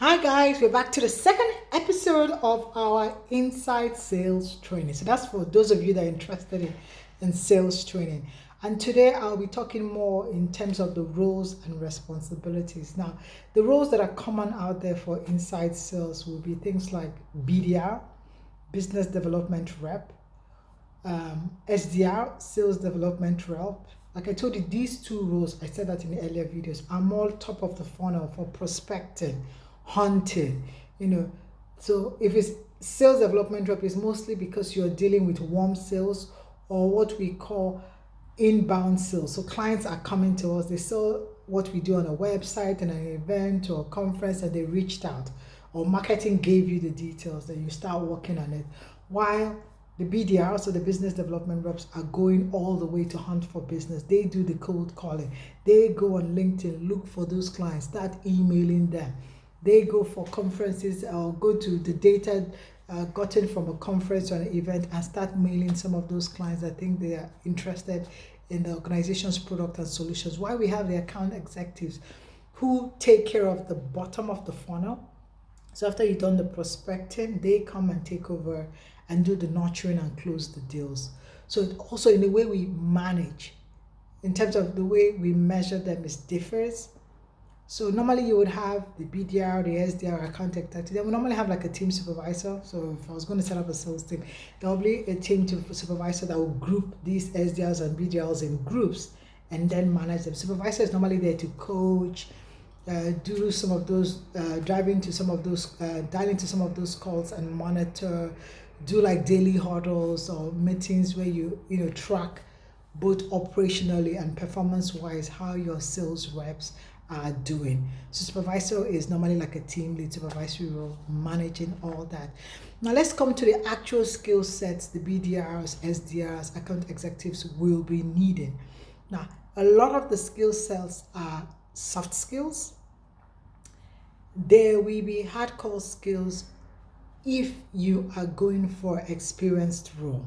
Hi guys, we're back to the second episode of our Inside Sales Training. So that's for those of you that are interested in sales training. And today I'll be talking more in terms of the roles and responsibilities. Now, the roles that are common out there for inside sales will be things like BDR, Business Development Rep, SDR, Sales Development Rep. Like I told you, these two roles, I said that in the earlier videos, are more top of the funnel for prospecting, hunting, So if it's sales development rep, it's mostly because you're dealing with warm sales or what we call inbound sales. So clients are coming to us, they saw what we do on a website and an event or a conference and they reached out, or marketing gave you the details, then you start working on it. While the BDRs, so the business development reps, are going all the way to hunt for business. They do the cold calling. They go on LinkedIn, look for those clients, start emailing them. They go for conferences or go to the data gotten from a conference or an event and start mailing some of those clients that think they are interested in the organization's product and solutions. While we have the account executives who take care of the bottom of the funnel. So after you've done the prospecting, they come and take over and do the nurturing and close the deals. So also in the way we manage, in terms of the way we measure them, is differs. So normally you would have the BDR, the SDR, account executive. Then we normally have like a team supervisor. So if I was going to set up a sales team, there will be a team supervisor that will group these SDRs and BDRs in groups and then manage them. Supervisor is normally there to coach, do some of those, dive into some of those calls and monitor, do like daily huddles or meetings where you track both operationally and performance wise how your sales reps are doing. So supervisor is normally like a team lead, supervisory role, managing all that. Now let's come to the actual skill sets the BDRs, SDRs, account executives will be needing. Now, a lot of the skill sets are soft skills. There will be hardcore skills if you are going for experienced role.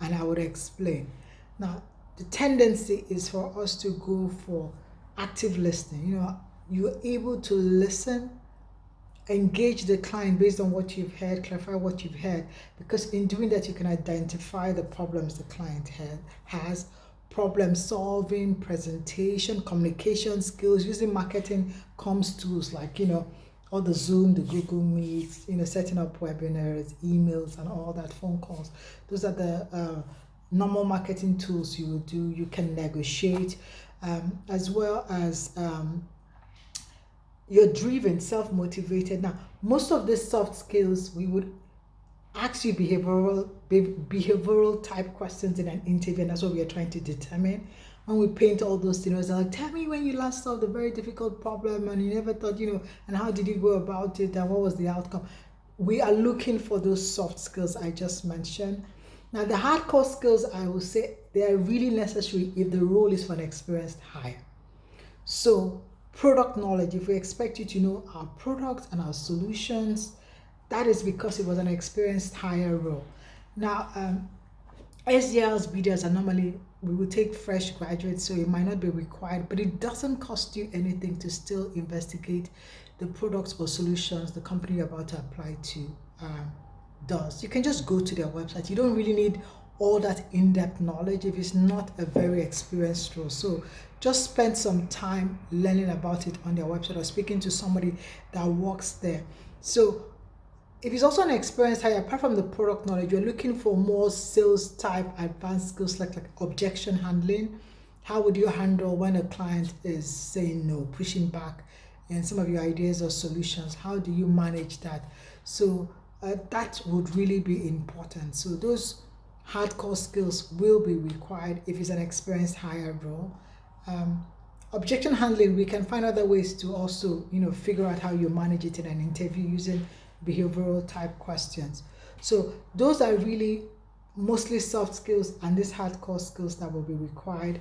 And I would explain. Now, the tendency is for us to go for active listening. You're able to listen, engage the client based on what you've heard, clarify what you've heard, because in doing that, you can identify the problems the client has, problem solving, presentation, communication skills, using marketing comms tools like, all the Zoom, the Google Meets, setting up webinars, emails, and all that, phone calls. Those are the normal marketing tools you will do. You can negotiate, as well as you're driven, self-motivated. Now, most of these soft skills, we would ask you behavioral type questions in an interview, and that's what we are trying to determine. When we paint all those scenarios, like, tell me when you last solved a very difficult problem and you never thought, and how did you go about it and what was the outcome? We are looking for those soft skills I just mentioned. Now, the hardcore skills, I will say, they are really necessary if the role is for an experienced hire. So, product knowledge, if we expect you to know our products and our solutions, that is because it was an experienced hire role. Now, SDRs, BDRs are normally, we will take fresh graduates, so it might not be required, but it doesn't cost you anything to still investigate the products or solutions the company you're about to apply to does. You can just go to their website. You don't really need all that in-depth knowledge if it's not a very experienced role. So just spend some time learning about it on their website or speaking to somebody that works there. So if it's also an experienced hire, apart from the product knowledge, you're looking for more sales type advanced skills like objection handling. How would you handle when a client is saying no, pushing back, and some of your ideas or solutions? How do you manage that? So that would really be important. So those hardcore skills will be required if it's an experienced hire role. Objection handling, we can find other ways to also, figure out how you manage it in an interview using behavioral type questions. So those are really mostly soft skills and these hardcore skills that will be required.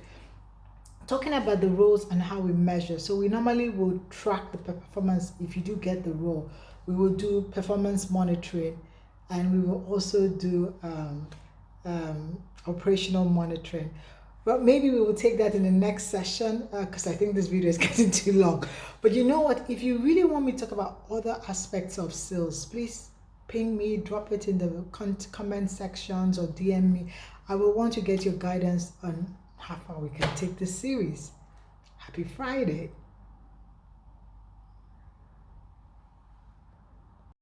Talking about the roles and how we measure. So we normally will track the performance. If you do get the role, we will do performance monitoring, and we will also do operational monitoring. But maybe we will take that in the next session because I think this video is getting too long. But you know what? If you really want me to talk about other aspects of sales, please ping me, drop it in the comment sections or DM me. I will want to get your guidance on how far we can take this series. Happy Friday.